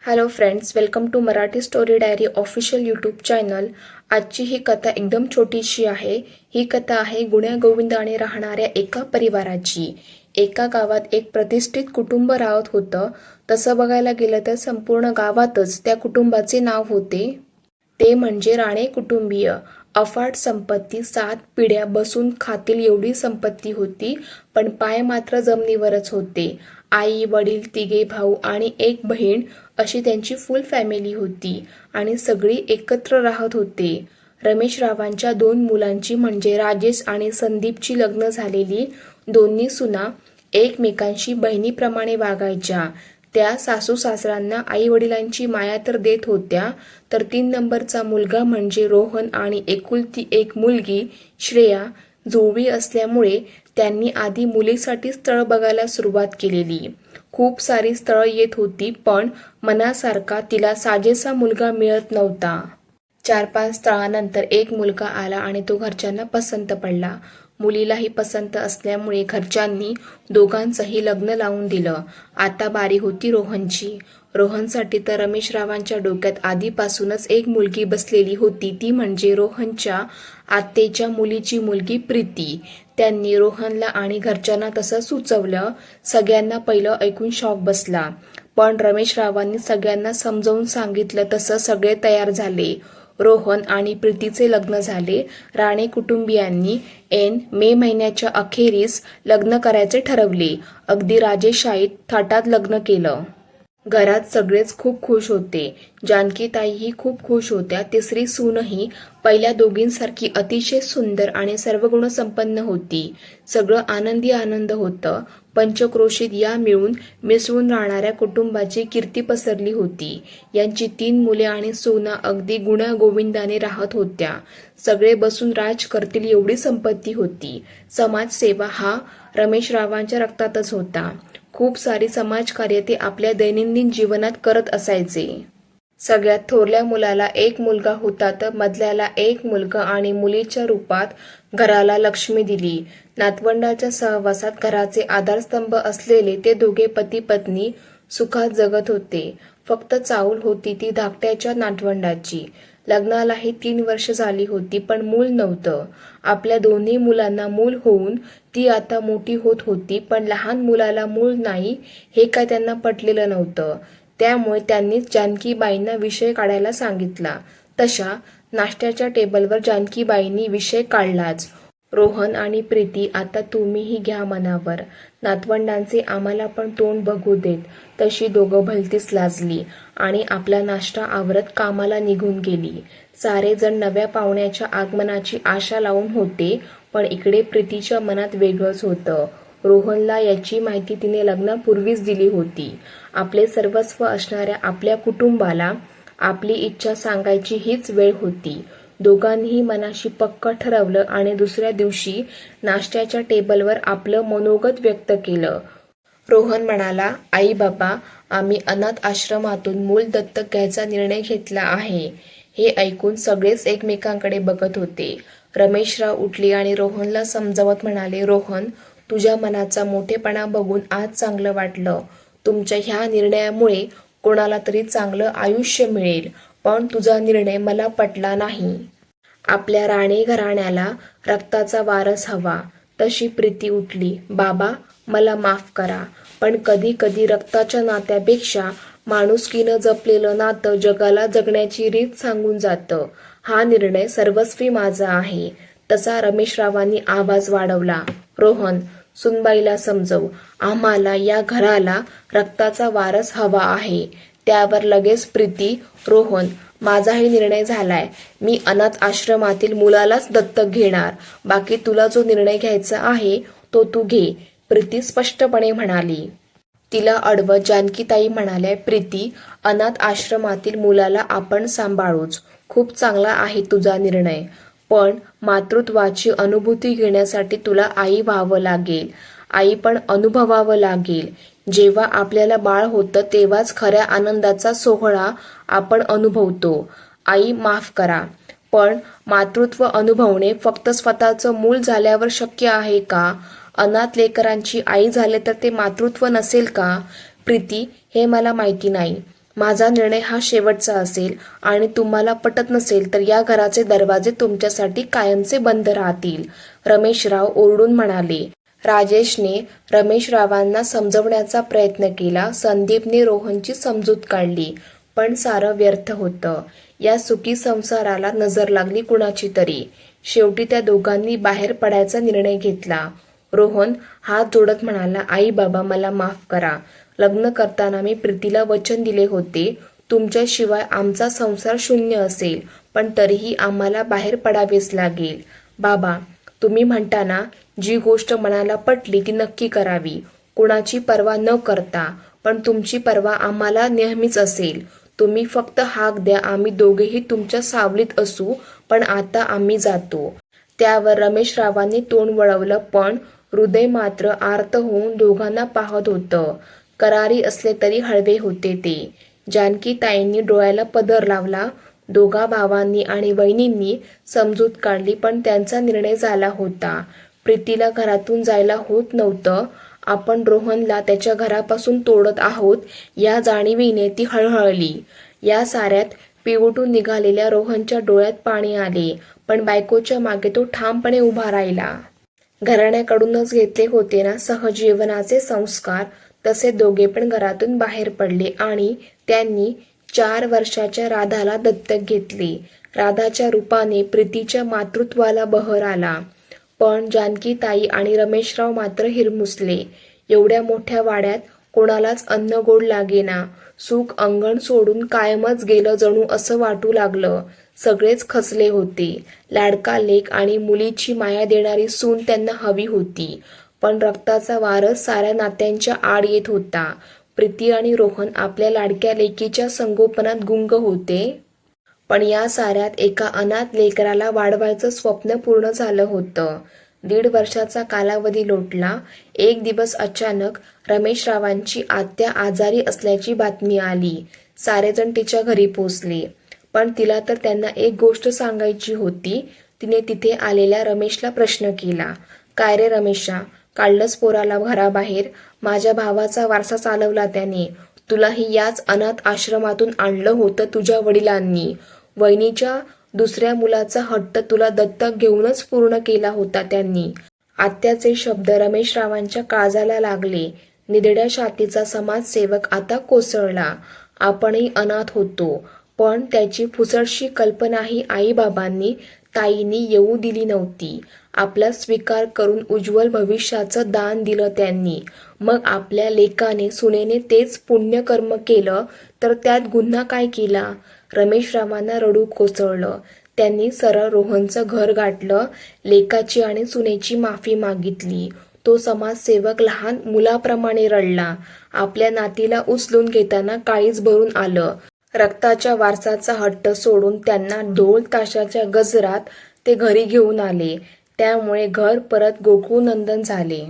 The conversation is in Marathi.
Hello friends, welcome to Marathi story diary official YouTube channel. आजची ही कथा एकदम छोटीशी आहे। ही कथा आहे गुण्यागोविंदाने राहणाऱ्या एका परिवाराची। एका गावात एक प्रतिष्ठित कुटुंब राहत होतं। तसं बघायला गेलं तर संपूर्ण गावातच त्या कुटुंबाचे नाव होते, ते म्हणजे राणे कुटुंबीय। अफाट संपत्ती, 7 पिढ्या बसून खातील एवढी संपत्ती होती, पण पाय मात्र जमिनीवरच होते। आई वडील, 3 भाऊ आणि 1 बहीण अशी त्यांची फुल फॅमिली होती आणि सगळी एकत्र राहत होते। रमेश रावांच्या 2 मुलांची म्हणजे राजेश आणि संदीपची लग्न झालेली। दोन्ही सुना एकमेकांशी बहिणीप्रमाणे वागायच्या। त्या सासू सासऱ्यांना आई वडिलांची माया तर देत होत्या, तर 3 नंबरचा मुलगा म्हणजे रोहन आणि एकुलती एक मुलगी श्रेया जुळवी असल्यामुळे त्यांनी आधी मुलीसाठी स्थळ बघायला सुरुवात केलेली। खूप सारी स्थळं येत होती, पण मनासारखा तिला साजेसा मुलगा मिळत नव्हता। 4-5 स्थळानंतर एक मुलगा आला आणि तो घरच्यांना पसंत पडला। मुलीलाही पसंत असल्यामुळे घरच्यांनी दोघांचंही लग्न लावून दिलं। आता बारी होती रोहनची। रोहनसाठी तर रमेश रावांच्या डोक्यात आधीपासूनच एक मुलगी बसलेली होती, ती म्हणजे रोहनच्या आत्तेच्या मुलीची मुलगी प्रीती। त्यांनी रोहनला आणि घरच्यांना तसं सुचवलं। सगळ्यांना पहिलं ऐकून शॉक बसला, पण रमेश रावांनी सगळ्यांना समजावून सांगितलं तसं सगळे तयार झाले। रोहन आणि प्रीतीचे लग्न झाले। राणे कुटुंबियांनी ऐन मे महिन्याच्या अखेरीस लग्न करायचे ठरवले। अगदी राजेशाहीत थाटात लग्न केलं। घरात सगळेच खूप खुश होते। जानकीताईही खूप खुश होत्या। तिसरी सूनही पहिल्या दोघींसारखी अतिशय सुंदर आणि सर्व संपन्न होती। सगळं आनंदी आनंद होतं। पंचक्रोशीत या मिळून मिसळून राहणाऱ्या कुटुंबाची कीर्ती पसरली होती। यांची 3 मुले आणि सुना अगदी गुण्यागोविंदाने राहत होत्या। सगळे बसून राज करतील एवढी संपत्ती होती। समाजसेवा हा रमेश रावांच्या रक्तातच होता। खूप सारी समाजकार्य ते आपल्या दैनंदिन जीवनात करत असायचे। सगळ्यात थोरल्या मुलाला 1 मुलगा होता, तर मधल्याला 1 मुलगा आणि मुलीच्या रूपात घराला लक्ष्मी दिली। नातवंडाच्या सहवासात घराचे आधारस्तंभ असलेले ते दोघे पती पत्नी सुखात जगत होते। फक्त चाहूल होती ती धाकट्याच्या नातवंडाची। लग्नालाही 3 वर्ष झाली होती, पण मूल नव्हतं। आपल्या दोन्ही मुलांना मूल होऊन ती आता मोठी होत होती, पण लहान मुलाला मूल नाही हे काय त्यांना पटलेलं नव्हतं। त्यामुळे त्यांनीच जानकीबाईंना विषय काढायला सांगितला। तशा नाश्त्याच्या टेबलवर जानकीबाईंनी विषय काढलाच। रोहन आणि प्रीती, आता तुम्हीही घ्या मनावर। नातवंडांचे आम्हाला पण तोंड बघू देत। तशी दोघं भलतीच लाजली आणि आपला नाश्ता आवरत कामाला निघून गेली। सारे जण नव्या पाहुण्याच्या आगमनाची आशा लावून होते, पण इकडे प्रीतीच्या मनात वेगळंच होतं। रोहनला याची माहिती तिने लग्नापूर्वीच दिली होती। आपले सर्वस्व असणाऱ्या आपल्या कुटुंबाला आपली इच्छा सांगायची हीच वेळ होती। दोघांनीही मनाशी पक्क ठरवलं आणि दुसऱ्या दिवशी नाश्त्याच्या टेबलवर आपलं मनोगत व्यक्त केलं। रोहन म्हणाला, आई बाबा, आम्ही अनाथ आश्रमातून मूल दत्तक घ्यायचा निर्णय घेतला आहे। हे ऐकून सगळेच एकमेकांकडे बघत होते। रमेशराव उठले आणि रोहनला समजावत म्हणाले, रोहन, तुझ्या मनाचा मोठेपणा बघून आज चांगलं वाटलं। तुमच्या ह्या निर्णयामुळे कोणाला तरी चांगलं आयुष्य मिळेल, पण तुझा निर्णय मला पटला नाही। आपल्या राणे घराण्याला रक्ताचा वारस हवा। तशी प्रीती उठली, बाबा, मला माफ करा, पण कधी कधी रक्ताच्या नात्यापेक्षा माणुसकीनं जपलेलं नातं जगाला जगण्याची रीत सांगून जातं। हा निर्णय सर्वस्वी माझा आहे। तसा रमेशरावांनी आवाज वाढवला, रोहन, सुनबाईला समजव, आम्हाला या घराला रक्ताचा वारस हवा आहे। त्यावर लगेच प्रीती, रोहन, माझाही निर्णय झालाय। मी अनाथ आश्रमातील मुलालाच दत्तक घेणार। बाकी तुला जो निर्णय घ्यायचा आहे तो तू घे, प्रीती स्पष्टपणे म्हणाली। तिला अडवत जानकीताई म्हणाल्या, प्रीती, अनाथ आश्रमातील मुलाला आपण सांभाळूच। खूप चांगला आहे तुझा निर्णय, पण मातृत्वाची अनुभूती घेण्यासाठी तुला आई व्हावं लागेल। आई पण अनुभवावं लागेल। जेव्हा आपल्याला बाळ होतं तेव्हाच खऱ्या आनंदाचा सोहळा आपण अनुभवतो। आई, माफ करा, पण मातृत्व अनुभवणे फक्त स्वतःचं मूल झाल्यावर शक्य आहे का? अनाथ लेकरांची आई झाले तर ते मातृत्व नसेल का? प्रीती, हे मला माहिती नाही, माझा निर्णय हा शेवटचा असेल आणि तुम्हाला पटत नसेल तर या घराचे दरवाजे तुमच्यासाठी कायमचे बंद राहतील, रमेशराव ओरडून म्हणाले. राजेशने रमेशरावांना समजवण्याचा प्रयत्न केला. संदीपने रोहनची समजूत काढली, पण सारं व्यर्थ होतं. या सुखी संसाराला नजर लागली कुणाची तरी. शेवटी त्या दोघांनी बाहेर पडायचा निर्णय घेतला. रोहन हात जोडत म्हणाला, आई बाबा मला माफ करा. लग्न करताना मी प्रीतीला वचन दिले होते, तुमच्याशिवाय आमचा संसार शून्य असेल, पण तरीही आम्हाला बाहेर पडावेच लागेल. बाबा, तुम्ही म्हणता ना, जी गोष्ट मनाला पटली ती नक्की करावी, कुणाची पर्वा न करता. पण तुमची पर्वा आम्हाला नेहमीच असेल. तुम्ही फक्त हाक द्या, आम्ही दोघेही तुमच्या सावलीत असू. पण आता आम्ही जातो. त्यावर रमेशरावांनी तोंड वळवलं, पण हृदय मात्र आर्त होऊन दोघांना पाहत होतं. करारी असले तरी हळवे होते ते. जानकीताईंनी डोळ्याला पदर लावला. दोघा भावांनी आणि वहिनींनी समजूत काढली, पण त्यांचा निर्णय झाला होता. प्रीतीला घरातून जायला होत नव्हतं. आपण रोहनला त्याच्या घरापासून तोडत आहोत या जाणीवीने ती हळहळली. या साऱ्यात पिवटून निघालेल्या रोहनच्या डोळ्यात पाणी आले, पण बायकोच्या मागे तो ठामपणे उभा राहिला. घराण्याकडूनच घेतले होते ना सहजीवनाचे संस्कार, तसे दोघे पण घरातून बाहेर पडले आणि त्यांनी 4 वर्षाच्या राधाला दत्तक घेतले. राधाच्या रूपाने प्रीतीच्या मातृत्वाला बहर आला. पण जानकीताई आणि रमेशराव मात्र हिरमुसले. एवढ्या मोठ्या वाड्यात कोणालाच अन्न गोड लागेना. सुख अंगण सोडून कायमच गेलं जणू असं वाटू लागलं. सगळेच खचले होते. लाडका लेक आणि मुलीची माया देणारी सून त्यांना हवी होती, पण रक्ताचा वारस साऱ्या नात्यांच्या आड येत होता. प्रीती आणि रोहन आपल्या लाडक्या लेकीच्या संगोपनात गुंग होते. पण या साऱ्यात एका अनाथ लेकराला वाढवायचं स्वप्न पूर्ण झालं होतं. 1.5 वर्षाचा कालावधी लोटला. एक दिवस अचानक रमेशरावांची आत्या आजारी असल्याची बातमी आली. सारेजण तिच्या घरी पोचले, पण तिला तर त्यांना एक गोष्ट सांगायची होती. तिने तिथे आलेल्या रमेशला प्रश्न केला, काय रे रमेशा, काढलंच पोराला घराबाहेर? माझ्या भावाचा वारसा चालवला त्याने. तुलाही याच अनाथ आश्रमातून आणलं होतं तुझ्या वडिलांनी. वहिनीच्या दुसऱ्या मुलाचा हट्ट तुला दत्तक घेऊनच पूर्ण केला होता त्यांनी. आत्याचे शब्द रमेशरावांच्या काळजाला लागले. निधड्या छातीचा समाजसेवक आता कोसळला. आपणही अनाथ होतो, पण त्याची फुसडशी कल्पनाही आईबाबांनी, ताईंनी येऊ दिली नव्हती. आपला स्वीकार करून उज्ज्वल भविष्याचं दान दिलं त्यांनी. मग आपल्या लेकाने सुनेने तेच पुण्यकर्म केलं तर त्यात गुन्हा काय केला? रमेशरावांना रडू कोसळलं. त्यांनी सरळ रोहनचं घर गाठलं, लेकाची आणि सुनेची माफी मागितली. तो समाजसेवक लहान मुलाप्रमाणे रडला. आपल्या नातीला उचलून घेताना काळीज भरून आलं. रक्ताच्या वारसाचा हट्ट सोडून त्यांना ढोल ताशाच्या गजरात ते घरी घेऊन आले. त्यामुळे घर परत गोकुळनंदन झाले.